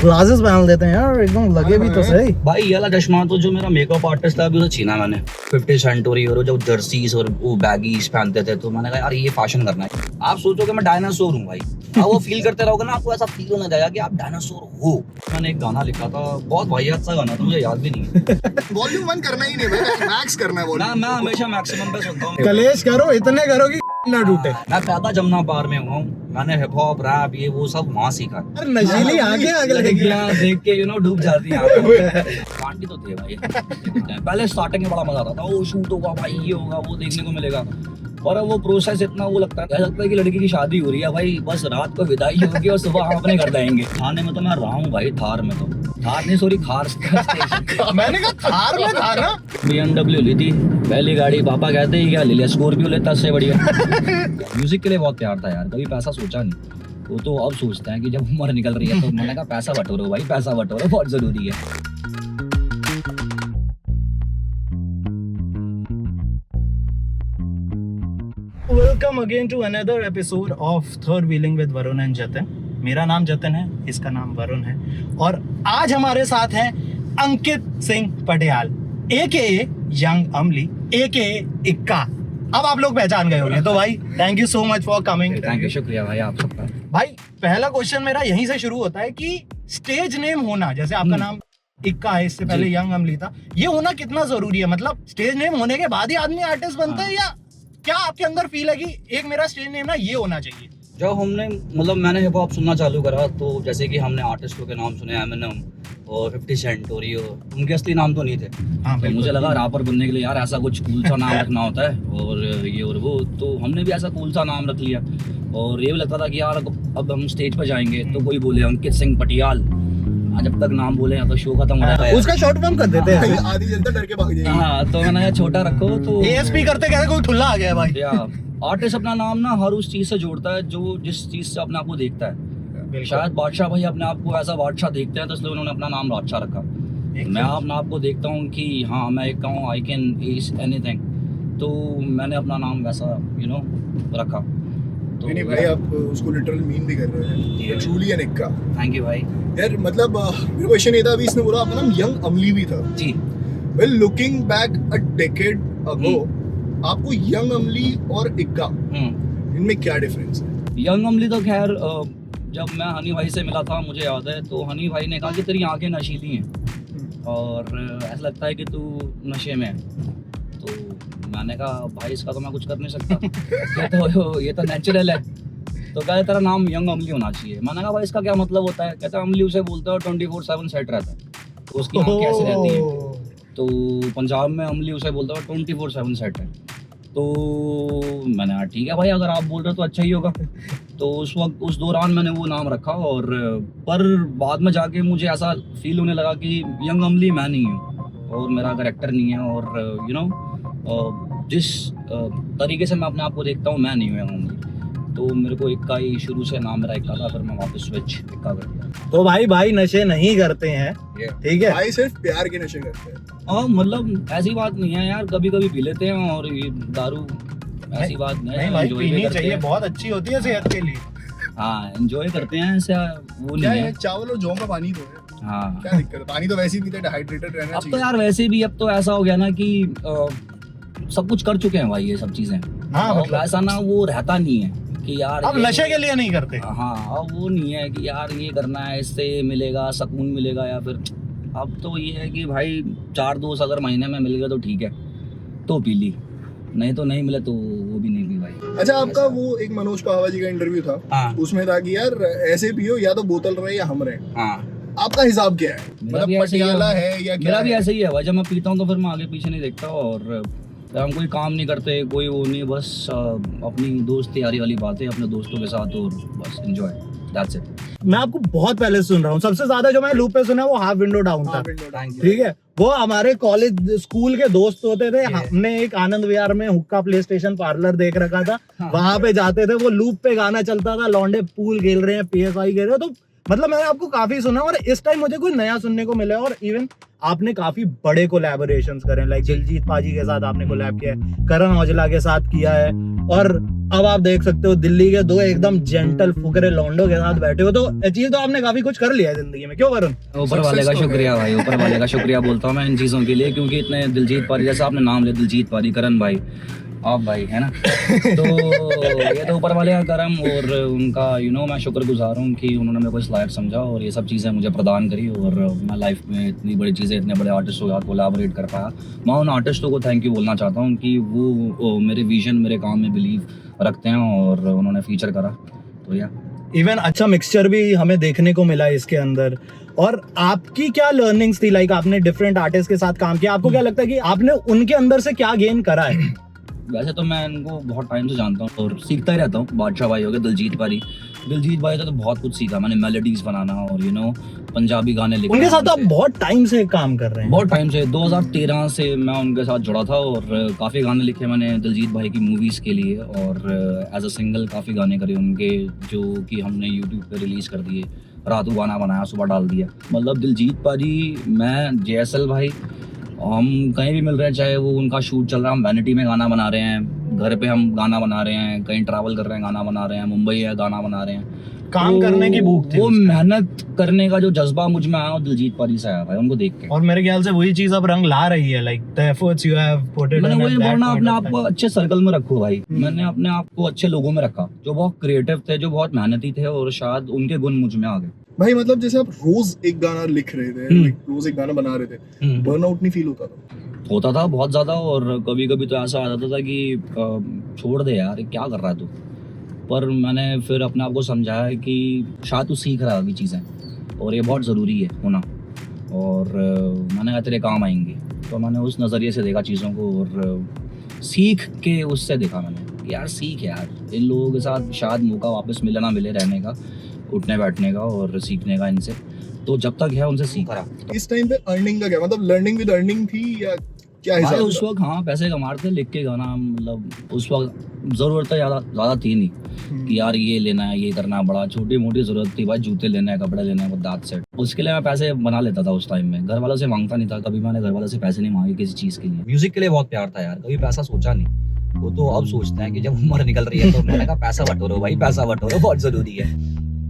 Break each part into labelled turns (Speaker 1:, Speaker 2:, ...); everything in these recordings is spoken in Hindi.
Speaker 1: ग्लासेस पहन लेते हैं यार, एकदम लगे भी तो सही।
Speaker 2: भाई ये वाला चश्मा तो जो मेरा मेकअप आर्टिस्ट था अभी उसे छीना मैंने। 50 सेंचुरी और जो जर्सीज और वो बैगीज पहनते थे, तो मैंने कहा यार ये फैशन करना है। आप सोचो कि मैं डायनासोर हूँ भाई, आप वो फील करते रहोगे ना, आपको ऐसा फील होना जाएगा कि आप डायनासोर हो। मैंने एक गाना लिखा था, बहुत वाहियात सा गाना था, मुझे याद भी नहीं है।
Speaker 3: वॉल्यूम 1 करना ही नहीं भाई, मैक्स करना है
Speaker 2: ना
Speaker 3: वॉल्यूम।
Speaker 2: मैं हमेशा मैक्सिमम पे सुनता हूँ।
Speaker 1: कलेश करो, इतने करो कि ना टूटे।
Speaker 2: मैं पैदा जमुना पार में हुआ हूँ, मैंने हिप हॉप रैप ये वो सब वहाँ सीखा।
Speaker 1: अरे नशीली आंखें आगे
Speaker 2: लड़कियाँ देख के डूब जाती हैं आंटी तो थे भाई। पहले स्टार्टिंग में बड़ा मजा आता था, वो शूट होगा भाई, ये होगा वो देखने को मिलेगा, और अब वो प्रोसेस इतना वो लगता है कि लड़की की शादी हो रही है भाई, बस रात को विदाई होगी और सुबह हम अपने घर जाएंगे। थाने में तो मैं रहा हूँ भाई, थार में तो, थार नहीं सॉरी खार
Speaker 1: मैंने कहा थार में था ना।
Speaker 2: BMW ली थी पहली गाड़ी, पापा कहते ही क्या ले लिया, स्कॉर्पियो लेता उससे बढ़िया। म्यूजिक के लिए बहुत प्यार था यार, कभी पैसा सोचा नहीं। वो तो अब सोचते हैं कि जब उम्र निकल रही है तो मैंने कहा पैसा बटोरो भाई, पैसा बटोरो बहुत जरूरी है।
Speaker 1: Welcome again to another episode of third wheeling with Varun and Jatin. मेरा नाम जतिन है, इसका नाम वरुण है, और आज हमारे साथ हैं अंकित सिंह पटियाल एके यंग अमली एके इक्का। अब आप लोग पहचान गए होंगे। तो भाई thank you so much for coming.
Speaker 2: Thank you, शुक्रिया भाई आप सबका।
Speaker 1: भाई पहला क्वेश्चन मेरा यहीं से शुरू होता है कि स्टेज नेम होना, जैसे आपका नाम इक्का है, इससे पहले यंग अमली था, ये होना कितना जरूरी है? मतलब स्टेज नेम होने के बाद ही आदमी आर्टिस्ट बनता है, या क्या आपके अंदर फील है कि एक मेरा स्टेज नेम ना ये होना चाहिए?
Speaker 2: जब हमने मतलब मैंने हिप हॉप सुनना चालू करा, तो जैसे कि हमने आर्टिस्टों के नाम सुने, एमिनेम और 50 सेंट, और ये उनके असली नाम तो नहीं थे।
Speaker 1: हाँ,
Speaker 2: तो मुझे लगा रैपर बनने के लिए यार ऐसा कुछ कूल सा नाम रखना होता है, और ये और वो, तो हमने भी ऐसा कूल सा नाम रख लिया। और ये भी लगता था कि यार अब हम स्टेज पर जाएंगे तो कोई बोले अंकित सिंह पटियाल, जब तक नाम बोले तो शो खत्म हो जाता है।
Speaker 1: उसका शॉर्ट फॉर्म कर देते हैं।
Speaker 3: आधी जनता डर के भाग जाएगी।
Speaker 2: हाँ, तो मैंने कहा छोटा रखो। तो
Speaker 1: एएसपी करते कहते कोई ठुल्ला आ गया भाई।
Speaker 2: या आर्टिस्ट अपना नाम ना हर उस चीज से जोड़ता है जो जिस चीज से अपने आप को देखता है। शायद बादशाह भाई अपने आप को ऐसा बादशाह देखते हैं, तो इसलिए उन्होंने अपना नाम बादशाह रखा। मैं अपने आप को देखता हूँ कि हाँ मैं एक हूँ, आई कैन एस एनीथिंग, तो मैंने अपना नाम वैसा रखा। तो
Speaker 3: नहीं भाई, आप उसको लिटरल मीन भी कर रहे हैं, ट्रूली एन इक्का।
Speaker 2: थैंक यू भाई।
Speaker 3: यार मतलब मेरा क्वेश्चन ये था, अभी इसने बोला अपना नाम यंग अमली भी था।
Speaker 2: जी,
Speaker 3: well looking back a decade ago, आपको यंग अमली और इक्का इनमें क्या डिफरेंस है?
Speaker 2: यंग अमली तो खैर जब मैं हनी भाई से मिला था, मुझे याद है, तो हनी भाई ने कहा कि तेरी आंखें नशीली हैं और ऐसा लगता है कि तू नशे में है। तो मैंने कहा भाई इसका तो मैं कुछ कर नहीं सकता, ये तो नेचुरल है। तो कहते तेरा नाम यंग अमली होना चाहिए। मैंने कहा भाई इसका क्या मतलब होता है? कहता अमली उसे बोलता है 24/7 सेट रहता है, तो उसकी आंखें ऐसे रहती है। तो पंजाब में अमली उसे बोलता है 24/7 सेट है। तो मैंने कहा ठीक है भाई, अगर आप बोल रहे हो तो अच्छा ही होगा। तो उस वक्त उस दौरान मैंने वो नाम रखा, और पर बाद में जाके मुझे ऐसा फील होने लगा कि यंग अमली मैं नहीं हूँ और मेरा कैरेक्टर नहीं है, और जिस तरीके से मैं अपने आप को देखता हूँ मैं नहीं हूँ यंग अमली। तो मेरे को इक्का ही शुरू से नाम मेरा इक्का था, फिर मैं वापस स्विच इक्का कर दिया।
Speaker 1: तो भाई नशे नहीं करते हैं, ठीक है?
Speaker 3: भाई सिर्फ प्यार के नशे करते हैं।
Speaker 2: हाँ मतलब ऐसी बात नहीं है यार, कभी कभी पी लेते हैं, और ये दारू ऐसी बात नहीं है,
Speaker 1: भाई
Speaker 2: enjoy भी
Speaker 1: पीनी
Speaker 2: करते
Speaker 1: चाहिए,
Speaker 2: हैं।
Speaker 1: बहुत अच्छी होती है सेहत के लिए।
Speaker 2: हाँ एंजॉय करते हैं, ऐसा वो
Speaker 3: क्या
Speaker 2: नहीं
Speaker 3: है,
Speaker 2: है।
Speaker 3: चावल और जौ का पानी तो है,
Speaker 2: हाँ
Speaker 3: क्या दिक्कत है? पानी तो वैसे ही पीते हैं, डिहाइड्रेटेड रहना
Speaker 2: अब तो
Speaker 3: चाहिए।
Speaker 2: यार वैसे भी अब तो ऐसा हो गया ना कि सब कुछ कर चुके हैं भाई ये सब चीजें।
Speaker 1: हाँ,
Speaker 2: अब
Speaker 1: मतलब
Speaker 2: ऐसा ना वो रहता नहीं है कि यार
Speaker 1: अब नशे के लिए नहीं करते।
Speaker 2: हाँ, अब वो नहीं है कि यार ये करना है, इससे मिलेगा सुकून मिलेगा, या फिर अब तो ये है कि भाई 4 दोस्त अगर महीने में मिल गए तो ठीक है, तो पी ली, नहीं तो नहीं मिले तो वो भी नहीं पी भाई।
Speaker 3: अच्छा, आपका वो एक मनोज पावा जी का इंटरव्यू था,
Speaker 2: हाँ
Speaker 3: उसमें था कि यार ऐसे पियो, या तो बोतल रहे या हम रहे।
Speaker 2: हाँ,
Speaker 3: आपका हिसाब क्या है?
Speaker 2: मेरा भी
Speaker 3: मतलब
Speaker 2: ऐसे ही
Speaker 3: पटियाला है या क्या
Speaker 2: मेरा भी
Speaker 3: है?
Speaker 2: ऐसे ही है भाई। जब मैं पीता हूँ तो फिर मैं आगे पीछे नहीं देखता, और हम कोई काम नहीं करते, कोई वो नहीं, बस अपनी दोस्त यारी वाली बातें अपने दोस्तों के साथ, और बस एंजॉय, दैट्स इट।
Speaker 1: मैं आपको बहुत पहले सुन रहा हूँ, सबसे ज्यादा जो मैं लूप पे सुना है वो हाफ विंडो डाउन था, ठीक है? वो हमारे कॉलेज स्कूल के दोस्त होते थे, हमने एक आनंद विहार में हुक्का प्ले स्टेशन पार्लर देख रखा था, वहां पे जाते थे, वो लूप पे गाना चलता था, लौंडे पूल खेल रहे हैं, PSI खेल रहे हो। तो मतलब मैंने आपको काफी सुना, और इस टाइम मुझे कुछ नया सुनने को मिला, और इवन आपने काफी बड़े कोलैबोरेशंस करे, लाइक दिलजीत पाजी के साथ आपने कोलैब किया है, करण औजला के साथ किया है, और अब आप देख सकते हो दिल्ली के दो एकदम जेंटल फुकरे लौंडो के साथ बैठे हो, तो अचीव तो आपने काफी कुछ कर लिया है जिंदगी में, क्यों वरुण?
Speaker 2: ऊपर वाले का शुक्रिया भाई, ऊपर वाले का शुक्रिया बोलता हूँ मैं इन चीज़ों के लिए, क्योंकि इतने दिलजीत पारी, जैसा आपने नाम लिया दिलजीत पारी, करण भाई, आप भाई, है ना, तो ये तो ऊपर वाले का करम और उनका मैं शुक्रगुजार हूँ कि उन्होंने मेरे को इस लायक समझा और ये सब चीज़ें मुझे प्रदान करी, और मैं लाइफ में इतनी बड़ी चीज़ें इतने बड़े आर्टिस्टों के साथ कोलैबोरेट कर पाया। मैं उन आर्टिस्टों को थैंक यू बोलना चाहता हूँ कि वो मेरे विजन, मेरे काम में बिलीव रखते हैं और उन्होंने फीचर करा, तो या
Speaker 1: इवन अच्छा मिक्सचर भी हमें देखने को मिला इसके अंदर। और आपकी क्या लर्निंग्स थी, लाइक आपने डिफरेंट आर्टिस्ट के साथ काम किया, आपको क्या लगता है कि आपने उनके अंदर से क्या गेन करा है?
Speaker 2: वैसे तो मैं इनको बहुत टाइम से जानता हूँ और सीखता ही रहता हूँ। बादशाह भाई हो गए, दिलजीत भाई से तो बहुत कुछ सीखा मैंने, मेलोडीज बनाना और पंजाबी गाने लिखना।
Speaker 1: उनके साथ तो आप बहुत टाइम से काम कर रहे हैं।
Speaker 2: बहुत टाइम से, 2013 से मैं उनके साथ जुड़ा था और काफ़ी गाने लिखे मैंने दिलजीत भाई की मूवीज़ के लिए, और एज अ सिंगल काफ़ी गाने करे उनके, जो कि हमने यूट्यूब पे रिलीज़ कर दिए। रातों गाना बनाया, सुबह डाल दिया। मतलब दिलजीत पाजी, मैं, JSL भाई, हम कहीं भी मिल रहे हैं, चाहे वो उनका शूट चल रहा है, हम वैनिटी में गाना बना रहे हैं, घर पे हम गाना बना रहे हैं, कहीं ट्रैवल कर रहे हैं गाना बना रहे हैं, मुंबई है गाना बना रहे हैं।
Speaker 1: काम करने की भूख थी,
Speaker 2: वो मेहनत करने का जो जज्बा मुझ में आया, दिलजीत पारी से आया भाई, उनको देख के।
Speaker 1: और मेरे ख्याल से वही चीज अब रंग ला रही है, like the efforts you have put it.
Speaker 2: मैंने वही बोलना, अपने आप को अच्छे सर्कल में रखो भाई। मैंने अपने आप को अच्छे लोगों में रखा, जो बहुत क्रिएटिव थे, जो बहुत मेहनती थे, और शायद उनके गुण मुझ में आ गए।
Speaker 3: भाई मतलब जैसे आप रोज एक गाना लिख रहे थे, रोज एक गाना बना रहे थे, बर्नआउट नहीं फील
Speaker 2: होता था बहुत ज्यादा, और कभी कभी तो ऐसा आ जाता था कि छोड़ दे यार, क्या कर रहा है तू। पर मैंने फिर अपने आप को समझाया कि शायद तू सीख रहा है चीज़ें, और ये बहुत ज़रूरी है होना, और मैंने कहा तेरे काम आएंगे। तो मैंने उस नज़रिए से देखा चीज़ों को, और सीख के उससे देखा मैंने कि यार सीख यार, इन लोगों के साथ शायद मौका वापस मिले ना मिले रहने का, उठने बैठने का और सीखने का इनसे, तो जब तक है उनसे सीख रहा।
Speaker 3: इस टाइम पे अर्निंग का क्या मतलब, लर्निंग विद अर्निंग थी या क्या हिसाब?
Speaker 2: उस वक्त हाँ पैसे कमाते थे लिख के गाना, मतलब उस वक्त ज़रूरत ज़्यादा थी नहीं कि यार ये लेना है, ये करना है, बड़ा छोटी मोटी ज़रूरत थी भाई, जूते लेने हैं, कपड़े लेने हैं, दांत सेट, उसके लिए मैं पैसे बना लेता था उस टाइम में। घर वालों से मांगता नहीं था कभी, मैंने घर वालों से पैसे नहीं मांगे किसी चीज़ के लिए। म्यूजिक के लिए बहुत प्यार था यार, कभी पैसा सोचा नहीं। वो तो अब सोचते हैं कि जब उम्र निकल रही है, तो मैंने कहा पैसा बटोरो भाई, पैसा बटोरो, बहुत ज़रूरी है,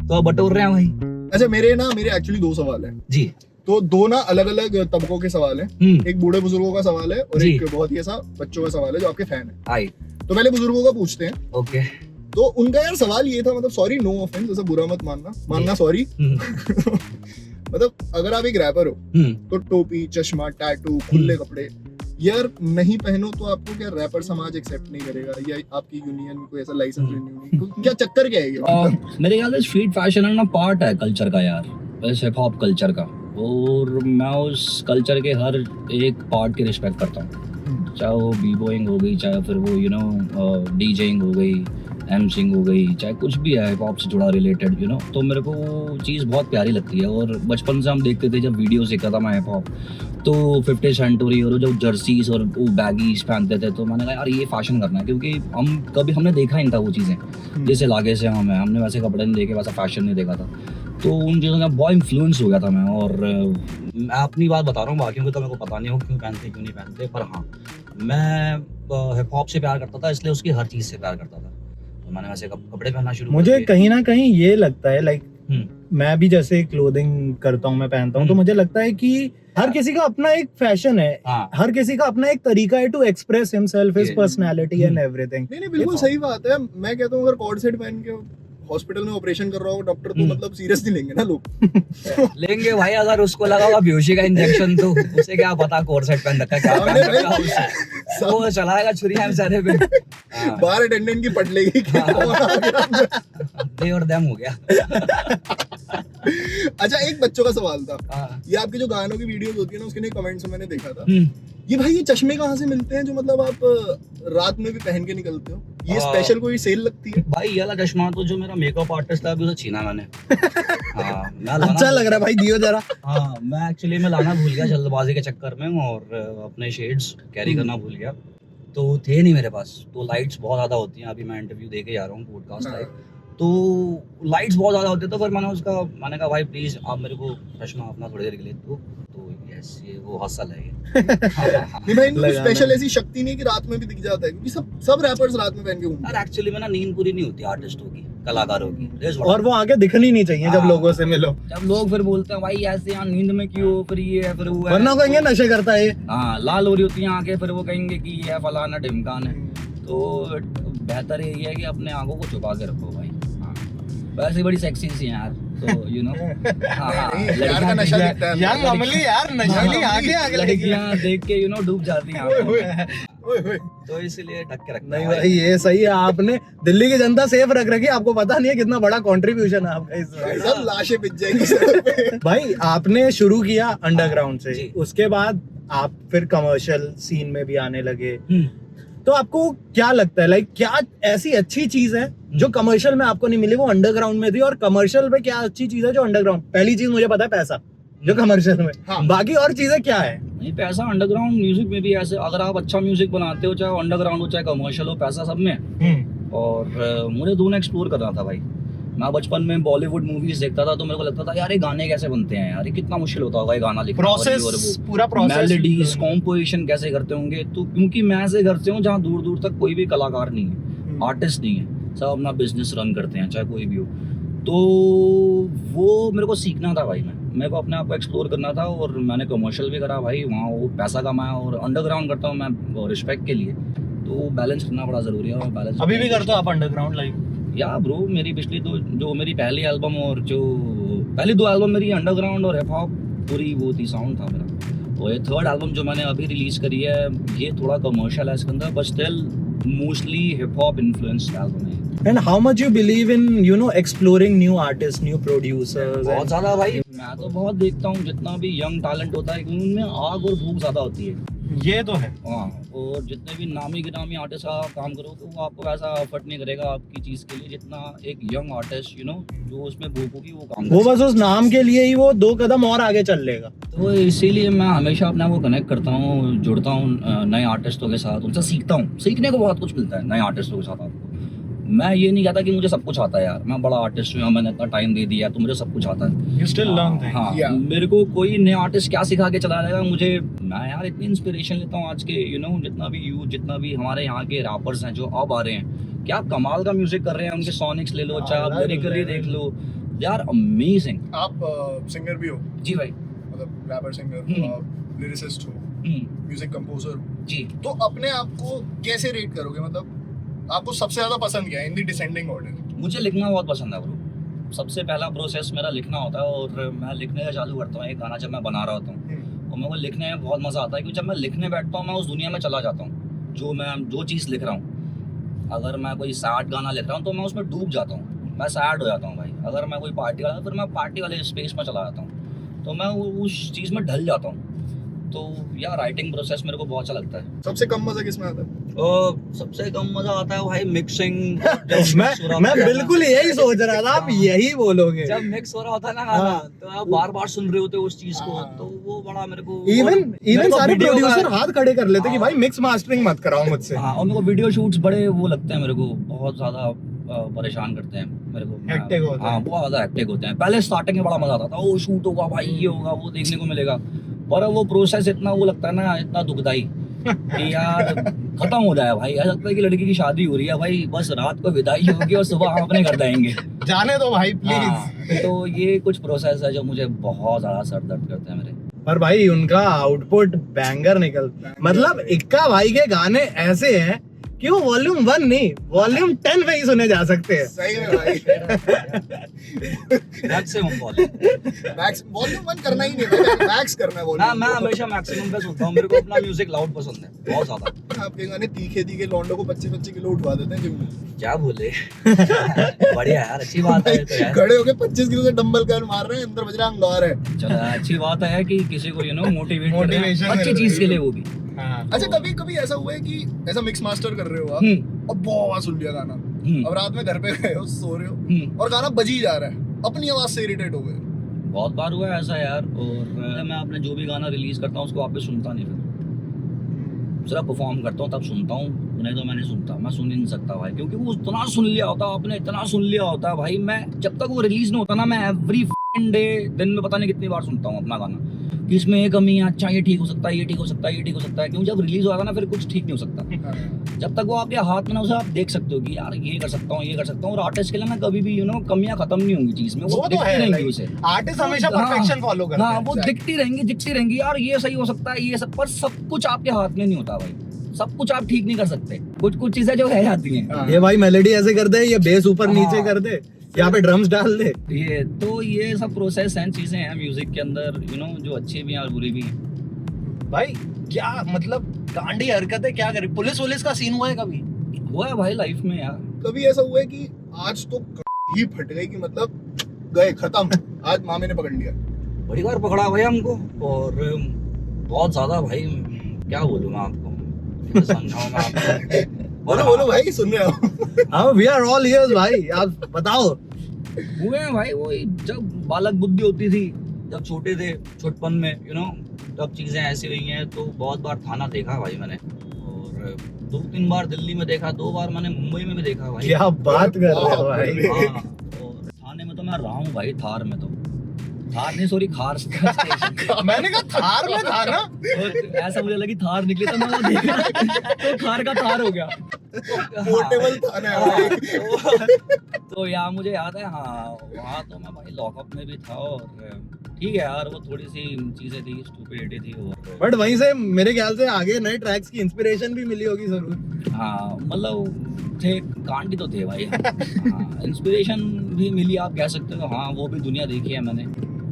Speaker 2: तो अब बटोर रहे हैं भाई।
Speaker 3: अच्छा, मेरे एक्चुअली 2 सवाल है
Speaker 2: जी।
Speaker 3: तो 2 ना अलग अलग तबकों के सवाल है। एक बूढ़े बुजुर्गों का सवाल है और एक बहुत ही ऐसा बच्चों का सवाल है जो आपके फैन है। तो पहले बुजुर्गों का पूछते हैं।
Speaker 2: ओके।
Speaker 3: तो उनका यार सवाल ये था, मतलब सॉरी नो ऑफेंस, ऐसा बुरा मत मानना सॉरी। मतलब अगर आप एक रैपर हो तो टोपी, चश्मा, टैटू, खुले कपड़े यार नहीं पहनो तो आपको क्या रैपर समाज एक्सेप्ट नहीं करेगा, या आपकी यूनियन में कोई ऐसा लाइसेंस रिन्यू नहीं, क्या चक्कर क्या है ये?
Speaker 2: मेरे ख्याल से स्ट्रीट फैशन ना पार्ट है कल्चर का यार, हिप हॉप कल्चर का, और मैं उस कल्चर के हर एक पार्ट की रिस्पेक्ट करता हूँ, चाहे वो बी बॉइंग हो गई, चाहे फिर वो डीजेइंग हो गई, एमसिंग हो गई, चाहे कुछ भी है हिप हॉप से जुड़ा रिलेटेड तो मेरे को वो चीज़ बहुत प्यारी लगती है। और बचपन से हम देखते थे, जब वीडियो देखा था मैं हिप हॉप, तो 50 सेंचुरी और जो जर्सीज और वो बैगीज पहनते थे, तो मैंने कहा यार ये फैशन करना है, क्योंकि हमने देखा ही नहीं था वो चीज़ें, जैसे लागे से हमने वैसे कपड़े नहीं देखे, वैसा फैशन नहीं देखा था, तो उन चीज़ों का बहुत इन्फ्लुएंस हो गया था मैं। और मैं अपनी बात बता रहा हूँ, बाकियों को तो मेरे को पता नहीं हो क्यों पहनते क्यों नहीं पहनते, पर हाँ मैं हिप हॉप से प्यार करता था, इसलिए उसकी हर चीज़ से प्यार करता था, तो मैंने वैसे कपड़े पहनना शुरू।
Speaker 1: मुझे कहीं ना कहीं ये लगता है, लाइक मैं भी जैसे क्लोथिंग करता हूँ, मैं पहनता हूँ, तो मुझे लगता है कि हर किसी का अपना एक फैशन है, हर किसी का अपना एक तरीका है to express himself, his personality and everything.
Speaker 3: नहीं बिल्कुल सही बात है। मैं कहता हूँ अगर कॉर्ड सेट पहन के हॉस्पिटल में ऑपरेशन कर रहा हो डॉक्टर, तो मतलब सीरियस नहीं लेंगे ना लोग।
Speaker 2: लेंगे भाई, अगर उसको लगा होगा बेहोशी का इंजेक्शन, तो उसे क्या पता कॉर्ड सेट पहन रखा है क्या पहन रखा है उसे, वो चलाएगा छुरी हम सारे पे,
Speaker 3: बार अटेंडेंट की पट लेगी
Speaker 2: दे और दम हो गया।
Speaker 3: अच्छा, एक बच्चों का सवाल था, ये आपके जो गानों की वीडियोस होती है ना, उसके लिए कमेंट्स में मैंने देखा था, ये भाई ये चश्मे कहाँ से मिलते हैं जो मतलब आप रात में भी पहन के निकलते हो? ये स्पेशल कोई सेल लगती है?
Speaker 2: भाई ये वाला चश्मा तो जो मेरा मेकअप आर्टिस्ट था, अभी उसे छीना मैंने।
Speaker 1: अच्छा लग रहा है भाई, दियो जरा।
Speaker 2: हाँ, मैं एक्चुअली में लाना भूल गया जल्दबाजी के चक्कर में, और अपने शेड्स कैरी करना भूल गया, तो थे नहीं मेरे पास। तो लाइट्स बहुत ज़्यादा होती हैं, अभी मैं इंटरव्यू दे के जा रहा हूँ पॉडकास्ट लाइव, तो लाइट्स बहुत ज़्यादा होती है, तो फिर मैंने कहा भाई प्लीज़ आप मेरे को चश्मा अपना थोड़ी देर के लिए दो, तो यस ये वो हसल है ये
Speaker 3: नहीं भाई, इनको
Speaker 1: लगाना
Speaker 3: स्पेशल
Speaker 1: है।
Speaker 3: ऐसी शक्ति नहीं कि रात में भी दिख जाता है, क्योंकि सब रैपर्स रात में पहन के घूमते
Speaker 2: यार एक्चुअली में ना नींद पूरी नहीं होती आर्टिस्टों की, कलाकारों की।
Speaker 1: और वो आगे दिखनी नहीं चाहिए जब
Speaker 2: हाँ।
Speaker 1: लोगों से मिलो,
Speaker 2: जब लोग फिर बोलते हैं भाई ऐसे यहाँ नींद में क्यों, फिर ये है फिर वो है,
Speaker 1: वरना कहेंगे नशे करता है ये।
Speaker 2: हाँ लाल हो रही होती है आंखें, फिर वो कहेंगे कि ये फलाना ढिमकान है। तो बेहतर यही है कि अपने आंखों को छुपा के रखो भाई। हाँ वैसे बड़ी सेक्सी सी हैं यार, तो यू नो
Speaker 3: नहीं, प्यार का नशा दिखता है
Speaker 1: यंग अमली यार, नशीली आगे
Speaker 2: लड़कियां देख के यू नो डूब जाती हैं आंखों में।
Speaker 3: ओए होए।
Speaker 2: तो इसलिए ढक के रखना
Speaker 1: नहीं
Speaker 2: है
Speaker 1: भाई ये सही है, आपने दिल्ली की जनता सेफ रख रखी, आपको पता नहीं है कितना बड़ा कंट्रीब्यूशन है आपका
Speaker 3: भाई
Speaker 1: इस।
Speaker 3: साहब लाशें बिछ जाएंगी सड़क पे।
Speaker 1: भाई आपने शुरू किया अंडरग्राउंड से,
Speaker 2: जी।
Speaker 1: उसके बाद आप फिर कमर्शियल सीन में भी आने लगे,
Speaker 2: हम्म।
Speaker 1: तो आपको क्या लगता है लाइक क्या ऐसी अच्छी चीज है जो कमर्शियल में आपको नहीं मिली वो अंडरग्राउंड में थी, और कमर्शियल में क्या अच्छी चीज है जो अंडरग्राउंड? पहली चीज मुझे पता है पैसा, जो कमर्शियल में,
Speaker 3: हाँ।
Speaker 1: बाकी और चीजें क्या है?
Speaker 2: नहीं पैसा अंडरग्राउंड म्यूजिक में भी ऐसे, अगर आप अच्छा म्यूजिक बनाते हो चाहे अंडरग्राउंड हो चाहे कमर्शियल हो, पैसा सब में है। और मुझे दोनों एक्सप्लोर करना था भाई। मैं बचपन में बॉलीवुड मूवीज देखता था तो मेरे को लगता था यार ये गाने कैसे बनते हैं यार, ये कितना मुश्किल होता होगा ये गाना लिखना,
Speaker 1: प्रोसेस,
Speaker 2: और वो
Speaker 1: पूरा प्रोसेस,
Speaker 2: मेलोडीज कॉम्पोजिशन कैसे करते होंगे। तो क्योंकि मैं ऐसे घर से हूँ जहाँ दूर दूर तक कोई भी कलाकार नहीं है, आर्टिस्ट नहीं है, सब अपना बिजनेस रन करते हैं चाहे कोई भी हो। तो वो मेरे को सीखना था भाई, मेरे को अपने आप को एक्सप्लोर करना था, और मैंने कमर्शियल भी करा भाई, वहाँ वो पैसा कमाया, और अंडरग्राउंड करता हूँ मैं रिस्पेक्ट के लिए। तो बैलेंस करना बड़ा जरूरी है, और बैलेंस
Speaker 1: अभी भी करते हो आप अंडरग्राउंड लाइव?
Speaker 2: या ब्रो मेरी पिछली जो मेरी पहली एल्बम और जो पहली 2 एल्बम मेरी अंडरग्राउंड और हिप हॉप पूरी वो थी, साउंड था मेरा। और ये 3rd एल्बम जो मैंने अभी रिलीज करी है ये थोड़ा कमर्शियल है इसके अंदर, but still mostly hip hop influenced album है।
Speaker 1: And how much you believe in, you know, exploring new artists, new producers?
Speaker 2: बहुत ज्यादा भाई, मैं तो बहुत देखता हूँ जितना भी यंग टैलेंट होता है क्योंकि उनमें आग और भूख ज्यादा होती है।
Speaker 1: ये तो है।
Speaker 2: हाँ, और जितने भी नामी गिरामी आर्टिस्ट का काम करो तो वो आपको ऐसा एफर्ट नहीं करेगा आपकी चीज के लिए जितना एक यंग आर्टिस्ट यू नो जो उसमें भूख होगी वो काम
Speaker 1: वो बस उस नाम के लिए ही वो 2 कदम और आगे चल लेगा।
Speaker 2: तो इसीलिए मैं हमेशा अपने आप को कनेक्ट करता हूँ, जुड़ता हूँ नए आर्टिस्टों के साथ, उनसे सीखता हूँ। सीखने को बहुत कुछ मिलता है नए आर्टिस्टों के साथ आपको। मैं ये नहीं कहता कि मुझे सब कुछ आता है यार, मैं बड़ा आर्टिस्ट हूँ, मैंने इतना टाइम दे दिया तो मुझे सब कुछ आता है।
Speaker 1: You still learn things.
Speaker 2: हाँ,
Speaker 3: Yeah.
Speaker 2: मेरे को कोई नया आर्टिस्ट क्या सिखा के चला जाएगा मुझे, मैं यार इतनी इंस्पिरेशन लेता हूँ आज के यू नो जितना भी यूथ, जितना भी हमारे यहाँ के रैपर्स हैं जो अब आ रहे हैं, क्या कमाल का म्यूजिक कर रहे हैं, उनके सोनिक्स ले लो चाहे आप लिरिकली देख लो, दे आर अमेजिंग।
Speaker 3: आप सिंगर भी हो,
Speaker 2: जी भाई।
Speaker 3: मतलब रैपर सिंगर, लिरिसिस्ट हो, म्यूजिक कंपोजर हो,
Speaker 2: जी।
Speaker 3: तो अपने आप को कैसे रेट करोगे? मतलब आपको सबसे ज्यादा पसंद क्या है इन द डिसेंडिंग ऑर्डर?
Speaker 2: मुझे लिखना बहुत पसंद है ब्रो। सबसे पहला प्रोसेस मेरा लिखना होता है, और मैं लिखने का चालू करता हूँ एक गाना जब मैं बना रहा होता हूँ, और मेरे को लिखने में बहुत मज़ा आता है क्योंकि जब मैं लिखने बैठता हूँ मैं उस दुनिया में चला जाता हूँ जो चीज़ लिख रहा हूँ। अगर मैं कोई सैड गाना लिख रहा हूँ तो मैं उसमें डूब जाता हूँ, मैं सैड हो जाता हूँ भाई। अगर मैं कोई पार्टी वाला फिर मैं पार्टी वाले स्पेस में चला जाता हूँ, तो मैं उस चीज़ में ढल जाता हूँ। तो यार राइटिंग प्रोसेस मेरे को बहुत अच्छा लगता है।
Speaker 3: सबसे कम मजा किसमें आता है?
Speaker 2: सबसे कम मजा आता है भाई मिक्सिंग।
Speaker 1: मैं बिल्कुल यही सोच रहा था, आप यही बोलोगे।
Speaker 2: जब मिक्स हो रहा होता है ना गाना,
Speaker 1: हाँ।
Speaker 2: तो आप बार बार सुन रहे होते हो उस चीज को,
Speaker 3: हाँ।
Speaker 2: तो वो बड़ा मेरे को
Speaker 1: इवन सारे प्रोड्यूसर हाथ खड़े कर लेते कि भाई मिक्स मास्टरिंग मत कराओ मुझसे।
Speaker 2: हाँ, और मेरे को वीडियो शूट्स बड़े वो लगते हैं, मेरे को बहुत ज्यादा परेशान करते हैं मेरे को।
Speaker 1: Hectic होते हैं।
Speaker 2: हाँ, बहुत ज्यादा हेक्टिक होते हैं। पहले स्टार्टिंग में बड़ा मजा आता था, वो शूट होगा भाई, ये होगा, वो देखने को मिलेगा, पर वो प्रोसेस इतना वो लगता है ना, इतना दुखदाई कि यार खत्म हो जाए भाई। ऐसा लगता है कि लड़की की शादी हो रही है भाई, बस रात को विदाई होगी और सुबह हम अपने घर जाएंगे।
Speaker 1: जाने दो भाई प्लीज।
Speaker 2: हाँ, तो ये कुछ प्रोसेस है जो मुझे बहुत ज्यादा सर दर्द करते हैं मेरे।
Speaker 1: पर भाई उनका आउटपुट बैंगर निकलता, मतलब इक्का भाई के गाने ऐसे हैं कि वो वॉल्यूम 1 नहीं वॉल्यूम 10 पे ही सुने जा सकते हैं।
Speaker 3: सही में भाई।
Speaker 2: मैक्सिमम वॉल्यूम
Speaker 3: मैक्स वॉल्यूम 1 करना ही नहीं है, मैक्स करना है
Speaker 2: ना,
Speaker 3: वॉल्यूम।
Speaker 2: मैं हमेशा मैक्सिमम पे सुनता हूँ। मेरे को अपना म्यूजिक लाउड पसंद है बहुत ज्यादा।
Speaker 3: आपके गाने तीखे लौंडों को 25-25 किलो उठवा देते हैं जिम में।
Speaker 2: क्या बोले। बढ़िया यार, अच्छी बात है तो यार।
Speaker 3: खड़े होके 25 किलो से डंबल कर मार रहे हैं, अंदर बज रहा है अंगार है।
Speaker 2: चलो अच्छी बात है कि किसी को यू नो मोटिवेट कर रहे
Speaker 1: Motivation
Speaker 2: हैं अच्छी
Speaker 1: मिल
Speaker 2: चीज
Speaker 1: रही
Speaker 2: के
Speaker 1: है।
Speaker 2: लिए वो भी।
Speaker 3: अच्छा, कभी ऐसा हुआ है कि ऐसा मिक्स मास्टर कर रहे हो आप और बहुत सुन लिया गाना, अब रात में घर पे गए हो, सो रहे हो और गाना बज ही जा रहा है, अपनी आवाज से इरिटेट हो गए?
Speaker 2: बहुत बार हुआ है ऐसा यार। और मैं अपने जो भी गाना रिलीज करता हूँ उसको वापस सुनता नहीं, फिर सिर्फ परफॉर्म करता हूँ तब सुनता हूँ, नहीं तो मैं नहीं सुनता। मैं सुन ही नहीं सकता भाई, क्योंकि वो इतना सुन लिया होता है आपने, इतना सुन लिया होता है भाई। मैं जब तक वो रिलीज नहीं होता ना, मैं एवरी डे दिन में पता नहीं कितनी बार सुनता हूँ अपना गाना, कि इसमें ये कमी है, अच्छा ये ठीक हो सकता है, ये ठीक हो सकता है, ये ठीक हो सकता है, क्योंकि जब रिलीज होगा ना फिर कुछ ठीक नहीं हो सकता। जब तक वो आपके हाथ में ना, उसे आप देख सकते हो कि यार ये कर सकता हूँ, ये कर सकता हूँ। और आर्टिस्ट के लिए ना कभी भी कमियां खत्म नहीं होंगी चीज में, वो दिखती रहेंगी उसे।
Speaker 1: आर्टिस्ट हमेशा परफेक्शन फॉलो करता है।
Speaker 2: हाँ, वो दिखती रहेंगी यार, ये सही हो सकता है, ये सब, पर सब कुछ आपके हाथ में नहीं होता भाई। सब कुछ आप ठीक नहीं कर सकते, कुछ चीजें जो रह जाती हैं।
Speaker 1: ये भाई मेलोडी ऐसे कर दे, ये बेस ऊपर नीचे कर दे, यहाँ पे ड्रम्स डाल दे।
Speaker 2: ये सब प्रोसेस हैं, चीजें हैं म्यूजिक के अंदर, जो अच्छी भी हैं और बुरी भी हैं।
Speaker 1: भाई क्या मतलब गांडी हरकतें क्या करे। पुलिस का सीन हुआ है कभी?
Speaker 2: हुआ है भाई लाइफ में यार।
Speaker 3: कभी ऐसा हुआ है कि आज तो ही फट गई कि मतलब गए खत्म, आज मामे ने पकड़ लिया?
Speaker 2: बड़ी बार पकड़ा भाई हमको, और बहुत ज्यादा भाई, क्या बोलूं मैं आपको, समझाऊं मैं आपको।
Speaker 3: बोलो भाई, सुन रहे हो?
Speaker 1: हाँ, वी आर ऑल हियर्स भाई, आप बताओ।
Speaker 2: हुए हैं भाई, वो जब बालक बुद्धि होती थी, जब छोटे थे, छोटपन में तब चीजें ऐसी हुई हैं। तो बहुत बार थाना देखा भाई मैंने, और 2-3 बार दिल्ली में देखा, 2 बार मैंने मुंबई में भी देखा भाई।
Speaker 1: क्या बात कर रहे हो भाई।
Speaker 2: हाँ, और थाने में तो मैं रहा हूँ भाई, थार में तो, थार नहीं सॉरी, खार स्टेशन।
Speaker 1: मैंने कहा थार में था ना,
Speaker 2: और ऐसा मुझे लगी थार निकली, तो मैं वो देखा तो थार का थार हो गया।
Speaker 3: पोर्टेबल थाना है भाई।
Speaker 2: तो यार मुझे याद है, हाँ वहाँ तो मैं भाई लॉकअप में भी था, और ठीक है यार, वो थोड़ी सी चीजें थी, स्टूपिडिटी थी वो।
Speaker 1: बट वहीं से मेरे ख्याल से आगे नए ट्रैक्स की इंस्पिरेशन भी मिली होगी जरूर।
Speaker 2: हाँ मतलब थे, कांडी तो थे भाई। हाँ, इंस्पिरेशन भी मिली आप कह सकते हो। हाँ, वो भी दुनिया देखी है मैंने,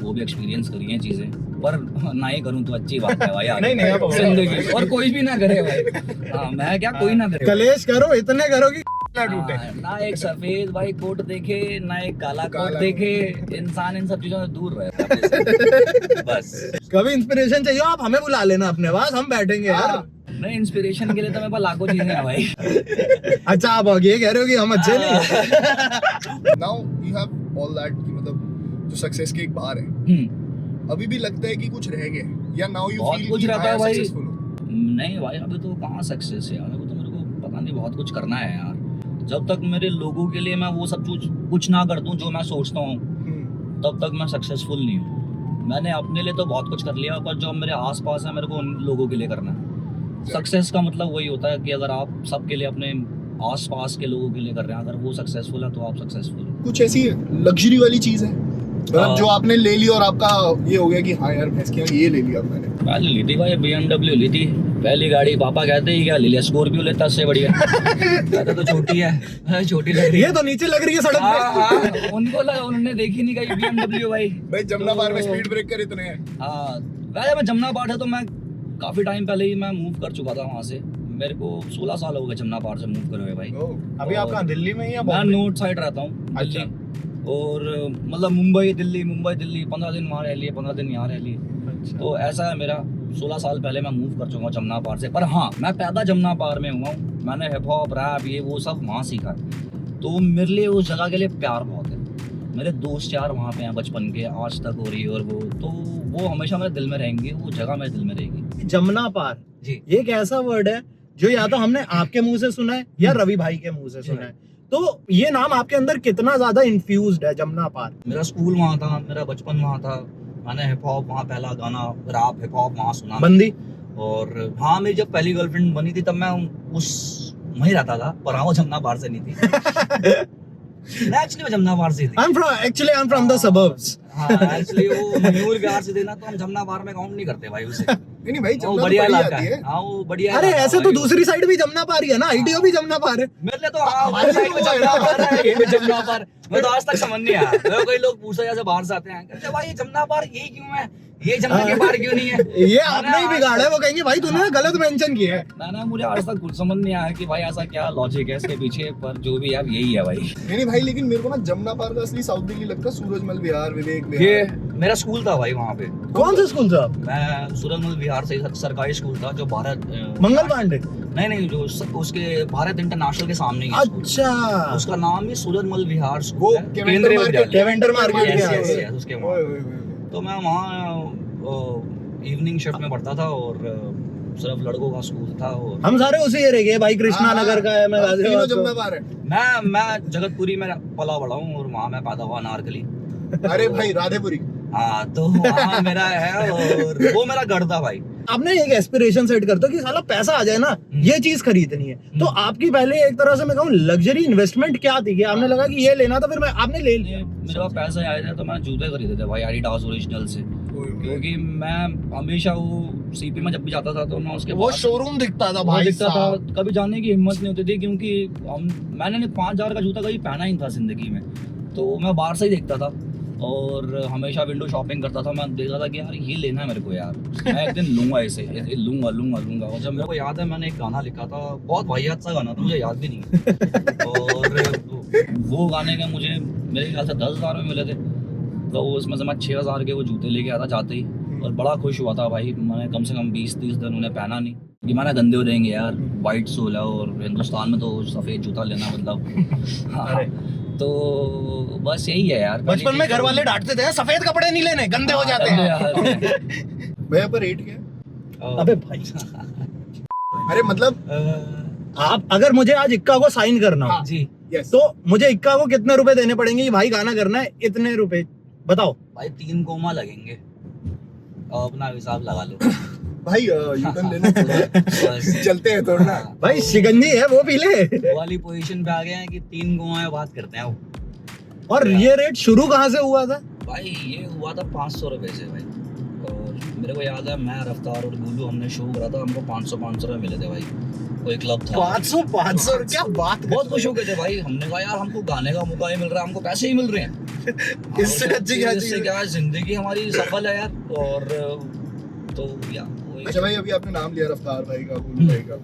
Speaker 2: वो भी एक्सपीरियंस करी हैं चीजें, पर ना ही करूँ तो अच्छी बात है भाई। आगे
Speaker 1: नहीं अब
Speaker 2: जिंदगी, और कोई भी ना करे भाई। हाँ, मैं क्या, कोई ना करे।
Speaker 1: कलेश करो, इतने करो कि ना टूटे।
Speaker 2: ना एक सफेद भाई कोट देखे, ना एक काला कोट देखे, इंसान इन सब चीजों से दूर रहे बस।
Speaker 1: कभी इंस्पिरेशन चाहिए आप हमें बुला लेना अपने पास, हम बैठेंगे यार।
Speaker 2: नहीं, इंस्पिरेशन के लिए तो मेरे पास लाखों चीजें हैं भाई।
Speaker 1: अच्छा, आप ये कह रहे हो कि हम अच्छे नहीं?
Speaker 3: Now you have all that, कि मतलब जो सक्सेस के एक बाहर है, अभी भी लगता है कि कुछ रह गया, या नाउ यू
Speaker 2: बहुत
Speaker 3: फील
Speaker 2: कुछ
Speaker 3: कि
Speaker 2: रहता है
Speaker 3: हाँ,
Speaker 2: भाई।
Speaker 3: successful हो?
Speaker 2: नहीं भाई, अभी तो कहाँ सक्सेस है यार, अभी तो मेरे को पता नहीं, बहुत कुछ करना है यार। जब तक मेरे लोगों के लिए मैं वो सब कुछ ना कर दूं जो मैं सोचता हूँ, तब तक मैं सक्सेसफुल नहीं हूँ। मैंने अपने लिए तो बहुत कुछ कर लिया, पर जो मेरे आसपास है, मेरे को उन लोगों के लिए करना है। सक्सेस का मतलब वही होता है कि अगर आप सबके लिए, अपने आसपास के लोगों के लिए कर रहे हैं, अगर वो सक्सेसफुल है तो आप सक्सेसफुल हो।
Speaker 3: कुछ ऐसी लग्जरी वाली चीज है मतलब जो आपने ले ली और आपका ये हो गया कि हाँ यार भैंस की ये ले लिया मैंने?
Speaker 2: पहले ली थी भाई, BMW ली थी पहली गाड़ी। पापा कहते ही क्या ले लिया, स्कॉर्पियो लेता उससे बढ़िया। कहते तो छोटी है, छोटी लग रही है।
Speaker 1: ये तो नीचे लग रही है सड़क पे।
Speaker 2: उनको लगा, उन्होंने देखी नहीं कहीं BMW भाई।
Speaker 3: भाई जमुना पार में स्पीड ब्रेकर इतने हैं।
Speaker 2: हाँ, वैसे मैं जमुना पार है तो मैं काफी टाइम पहले ही मैं मूव कर चुका था वहाँ से। मेरे को 16 साल हो गए जमुना पार से मूव करे हुए भाई।
Speaker 1: अभी आप कहाँ, दिल्ली में या
Speaker 2: मैं नॉर्थ साइड रहता हूँ,
Speaker 1: अच्छा।
Speaker 2: और मतलब मुंबई दिल्ली 15 दिन वहाँ रह लिए, 15 दिन यहाँ रह लिए।
Speaker 1: अच्छा।
Speaker 2: तो ऐसा है मेरा, 16 साल पहले मैं मूव कर चुका हूँ जमुना पार से। पर हाँ, मैं पैदा जमुना पार में हुआ हूँ, मैंने हिप हॉप रैप ये वो सब वहाँ सीखा। तो मेरे लिए उस जगह के लिए प्यार बहुत है। मेरे दोस्त यार वहाँ पे हैं बचपन के, आज तक हो रही है, और वो हमेशा मेरे दिल में रहेंगे, वो जगह मेरे दिल में रहेगी।
Speaker 1: जमुना पार
Speaker 2: जी,
Speaker 1: ये एक ऐसा वर्ड है जो या तो हमने आपके मुंह से सुना है या रवि भाई के मुंह से सुना है। तो ये नाम आपके अंदर कितना ज्यादा इन्फ्यूज्ड है, जमुना पार?
Speaker 2: मेरा स्कूल वहाँ था, मेरा बचपन वहाँ था, मैंने हिप हॉप वहाँ, पहला गाना रैप हिप हॉप वहाँ सुना।
Speaker 1: बंदी।
Speaker 2: और हाँ, मेरी जब पहली गर्लफ्रेंड बनी थी तब मैं उस वहीं रहता था, पर हाँ वो जमुना पार से नहीं थी। एक्चुअली मैं जमुना पार से थी।
Speaker 1: I'm from the suburbs.
Speaker 2: हाँ, एक्चुअली वो मयूर बिहार से देना, तो हम जमुना पार में काउंट नहीं करते भाई उसे।
Speaker 3: नहीं भाई
Speaker 2: वो
Speaker 3: जमुना
Speaker 2: बढ़िया
Speaker 3: तो बड़ी
Speaker 2: इलाका
Speaker 3: आती
Speaker 2: है।
Speaker 3: है।
Speaker 2: हाँ, वो बढ़िया
Speaker 1: अरे
Speaker 2: इलाका
Speaker 1: ऐसे
Speaker 2: है
Speaker 1: तो
Speaker 2: भाई।
Speaker 1: दूसरी साइड भी जमुना पार ही है ना, आईटीओ भी जमुना पार है।
Speaker 2: मेरे लिए तो हाँ, वो साइड में जमुना पार है, ये भी जमुना पार। मैं तो आज तक समझ नहीं आया। मेरे को कई लोग पूछा जैसे बाहर से आते हैं, कहते भाई ये जमुना पार यही क्यों है, ये जमुना के पार क्यों नहीं है?
Speaker 1: ये आपने ही बिगाड़ा है, वो कहेंगे भाई तूने गलत मेंशन किया है।
Speaker 2: ना मुझे आज तक कुछ समझ नहीं आया कि भाई ऐसा क्या लॉजिक है इसके पीछे, पर जो भी है यही है भाई।
Speaker 3: नहीं भाई, लेकिन मेरे को ना जमुना पार का असली साउथ दिल्ली लगता है सूरजमल विहार, विवेक
Speaker 2: ये
Speaker 3: विहार।
Speaker 2: मेरा स्कूल था भाई वहाँ पे।
Speaker 1: कौन सा स्कूल था?
Speaker 2: मैं सूरजमल विहार से सरकारी स्कूल था, जो भारत
Speaker 1: मंगल पांडे?
Speaker 2: नहीं, जो उसके भारत इंटरनेशनल के सामने ही है स्कूल।
Speaker 1: अच्छा,
Speaker 2: उसका नाम ही सूरजमल विहार
Speaker 3: वो
Speaker 2: स्कूल है,
Speaker 3: केवेंटर
Speaker 2: केंद्रीय
Speaker 3: मार्केट,
Speaker 2: विद्यालय।
Speaker 1: केवेंटर मार्केट
Speaker 2: Yes,
Speaker 1: के
Speaker 2: yes,
Speaker 1: आगे।
Speaker 2: yes, उसके वहाँ। तो मैं वहाँ इवनिंग शिफ्ट में पढ़ता था, और सिर्फ लड़कों का स्कूल था। और
Speaker 1: हम सारे उसी एरिया के, भाई कृष्णा नगर का है, मैं
Speaker 3: तीनों
Speaker 1: गाजियाबाद
Speaker 3: जमुना
Speaker 1: का।
Speaker 3: पार है।
Speaker 2: मैं जगतपुरी में पला बड़ा हूँ, और वहाँ मैं पैदा हुआ नारकली।
Speaker 3: अरे भाई राधेपुरी।
Speaker 2: हाँ तो वहाँ मेरा है और वो मेरा घर था भाई।
Speaker 1: आपने एक एस्पिरेशन सेट करते हो कि साला पैसा आ जाए ना ये चीज खरीदनी है, तो आपकी पहले एक तरह से मैं कहूँ लग्जरी इन्वेस्टमेंट क्या थी कि आपने लगा कि ये लेना था फिर मैं आपने ले लिया?
Speaker 2: मेरे पास पैसे आए थे तो मैंने जूते खरीदे थे भाई एडिडास ओरिजिनल से, क्योंकि मैं हमेशा वो सीपी में जब भी जाता था तो मैं उसके
Speaker 1: वो शोरूम दिखता था
Speaker 2: वो
Speaker 1: भाई
Speaker 2: दिखता था,
Speaker 1: साहब।
Speaker 2: कभी जाने की हिम्मत नहीं होती थी क्योंकि मैंने 5,000 का जूता कभी पहना ही था जिंदगी में, तो मैं बाहर से ही देखता था और हमेशा विंडो शॉपिंग करता था। मैं देखा था कि यार ये लेना है मेरे को यार, मैं एक दिन लूंगा इसे, लूंगा लूंगा लूंगा। और जब मेरे को याद है मैंने एक गाना लिखा था, बहुत वाहियात सा गाना था, मुझे याद भी नहीं है और वो गाने के मुझे मेरे ख्याल से 10,000 में मिले थे, तो उसमें से मैं 6,000 के वो जूते लेके आया था जाते ही, और बड़ा खुश हुआ था भाई। मैंने कम से कम 20-30 दिन उन्हें पहना नहीं कि मैंने गंदे हो जाएंगे यार, वाइट सोल है और हिंदुस्तान में तो सफ़ेद जूता लेना मतलब हाँ, तो बस यही है यार।
Speaker 1: बचपन में घर वाले डांटते थे सफेद कपड़े नहीं लेने गंदे हो जाते हैं।
Speaker 3: भैया पर रेट क्या है?
Speaker 1: अबे भाई
Speaker 3: अरे मतलब
Speaker 1: आप अगर मुझे आज इक्का को साइन करना हो
Speaker 2: जी
Speaker 3: यस
Speaker 1: तो मुझे इक्का को कितने रुपए देने पड़ेंगे कि भाई गाना करना है इतने रुपए बताओ?
Speaker 2: भाई 3 कोमा लगेंगे, अपना हिसाब लगा लो
Speaker 3: भाई यूटर्न लेना थोड़ा
Speaker 2: बस।
Speaker 3: चलते हैं थोड़ा ना।
Speaker 1: भाई शिकंजी है वो पी ले।
Speaker 2: वो वाली पोजीशन पे आ गए हैं कि 3 कोमा बात करते हैं वो।
Speaker 1: और ये रेट शुरू कहाँ से हुआ था?
Speaker 2: भाई ये हुआ था 500 रुपए से भाई, और मेरे को याद है मैं रफ्तार और गुल्लू हमने शो करा था, हमको 500 रुपए मिले थे भाई, कोई क्लब था
Speaker 1: 500 क्या बात
Speaker 2: बहुत खुश हो गए थे भाई। हमने कहा यार हमको गाने का मौका ही मिल रहा है, हमको पैसे ही मिल रहे हैं,
Speaker 1: इससे अच्छी क्या चीज़
Speaker 2: इससे
Speaker 1: है?
Speaker 2: क्या है, जिंदगी हमारी सफल है यार। और तो या
Speaker 3: अच्छा भाई अभी आपने नाम लिया रफ्तार भाई का, गुल्लू भाई का,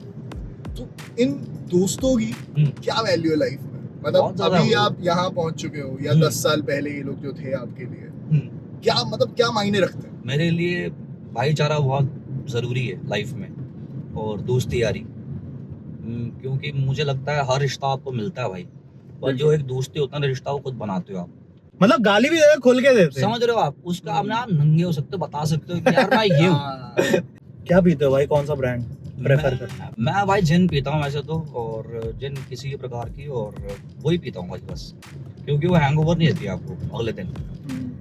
Speaker 3: तो इन दोस्तों की क्या वैल्यू है लाइफ में?
Speaker 2: बहुत
Speaker 3: मतलब
Speaker 2: ज्यादा
Speaker 3: अभी
Speaker 2: हो।
Speaker 3: आप यहाँ पहुंच चुके हो या 10 साल पहले ये लोग जो थे आपके लिए, क्या मतलब क्या मायने रखते हैं?
Speaker 2: मेरे लिए भाईचारा बहुत ज़रूरी है लाइफ में, और दोस्ती यारी, क्योंकि मुझे लगता है हर रिश्ता आपको मिलता है भाई, पर जो एक दोस्ती होता है ना रिश्ता वो खुद बनाते हो आप,
Speaker 1: मतलब गाली भी देते खुल के देते हैं।
Speaker 2: समझ रहे हो आप उसका, आप नंगे हो सकते हो, बता सकते हो कि यार मैं ये हूँ।
Speaker 1: क्या पीते हो भाई, कौन सा ब्रांड प्रेफर करते
Speaker 2: मैं भाई जिन पीता हूँ वैसे तो, और जिन किसी भी प्रकार की, और वही पीता हूँ भाई बस, क्योंकि वो हैंगओवर नहीं देती आपको अगले दिन।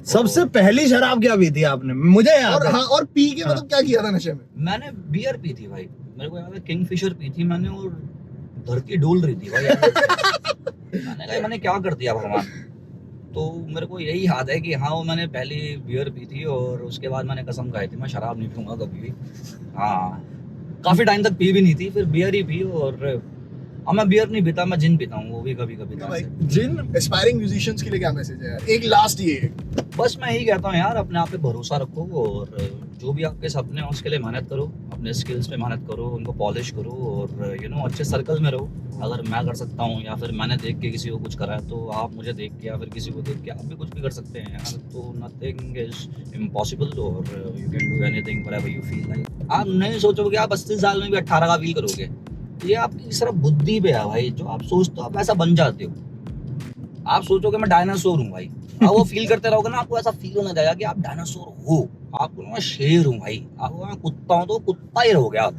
Speaker 1: सबसे पहली शराब क्या पी थी आपने? मुझे याद
Speaker 3: और
Speaker 1: है।
Speaker 3: हाँ और पी के मतलब क्या किया था नशे में?
Speaker 2: मैंने बियर पी थी भाई, मेरे को याद है किंगफिशर पी थी मैंने, और धरती डोल रही थी भाई मैंने कहा मैंने क्या कर दिया भगवान। तो मेरे को यही याद है कि हाँ वो मैंने पहली बियर पी थी, और उसके बाद मैंने कसम खाई थी मैं शराब नहीं पीऊंगा कभी भी। हाँ काफी टाइम तक पी भी नहीं थी, फिर बियर ही पी, और अब मैं बियर नहीं पीता, मैं जिन पीता हूँ, वो भी कभी कभी।
Speaker 3: भाई जिन एस्पायरिंग म्यूजिशियंस के लिए क्या मैसेज है यार? एक लास्ट ये
Speaker 2: बस मैं यही कहता हूँ यार, अपने आप पे भरोसा रखो, और जो भी आपके सपने हैं उसके लिए मेहनत करो, अपने स्किल्स पे मेहनत करो, उनको पॉलिश करो, और अच्छे सर्कल में रहो। अगर मैं कर सकता हूँ या फिर मैंने देख के किसी को कुछ करा है, तो आप मुझे देख के या फिर किसी को देख के आप भी कुछ भी कर सकते हैं यार। तो नथिंग इज इम्पॉसिबल, और you can do anything wherever you feel like. आप नहीं सोचोगे आप 80 साल में भी 18 का फील करोगे, ये आपकी सिर्फ बुद्धि पे है भाई, जो आप सोचते हो आप ऐसा बन जाते हो। आप सोचोगे मैं डायनासोर हूँ भाई, आप वो फील करते रहोगे ना, आपको ऐसा फील होने लगेगा कि आप डायनासोर हो। आपको मैं शेर हूँ भाई, आपको मैं कुत्ता हूँ तो कुत्ता ही रहोगे आप।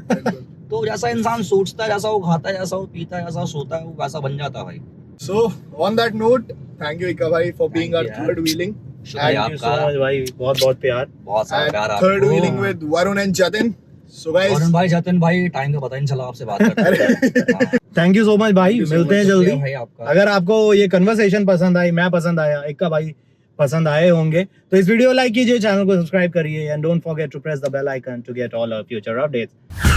Speaker 2: तो जैसा इंसान सोचता है, जैसा वो खाता है, जैसा वो पीता है, जैसा वो सोता है, वो वैसा बन जाता है भाई।
Speaker 3: So on that note, thank you Ika bhai for being
Speaker 2: Thank
Speaker 3: our
Speaker 2: you, यार।
Speaker 3: third wheeling.
Speaker 2: शुक्रिया
Speaker 1: Thank you so
Speaker 2: आपका,
Speaker 1: much भाई, बहुत बहुत प्यार।
Speaker 2: बहुत सारा
Speaker 3: And
Speaker 2: प्यार
Speaker 3: third
Speaker 2: आपको।
Speaker 3: wheeling with Varun and Jatin. So guys,
Speaker 2: Varun भाई, जतिन भाई, टाइम का पता ही नहीं चला आपसे बात करते।
Speaker 1: थैंक यू सो मच भाई,
Speaker 3: Thank you so
Speaker 1: मिलते हैं
Speaker 3: much,
Speaker 1: जल्दी।
Speaker 2: भाई आपका।
Speaker 1: अगर आपको ये कन्वर्सेशन पसंद आई, मैं पसंद आया, इक्का भाई पसंद आए होंगे, तो इस वीडियो को लाइक कीजिए, चैनल को सब्सक्राइब करिए, and don't forget to press the bell icon to get all our future updates.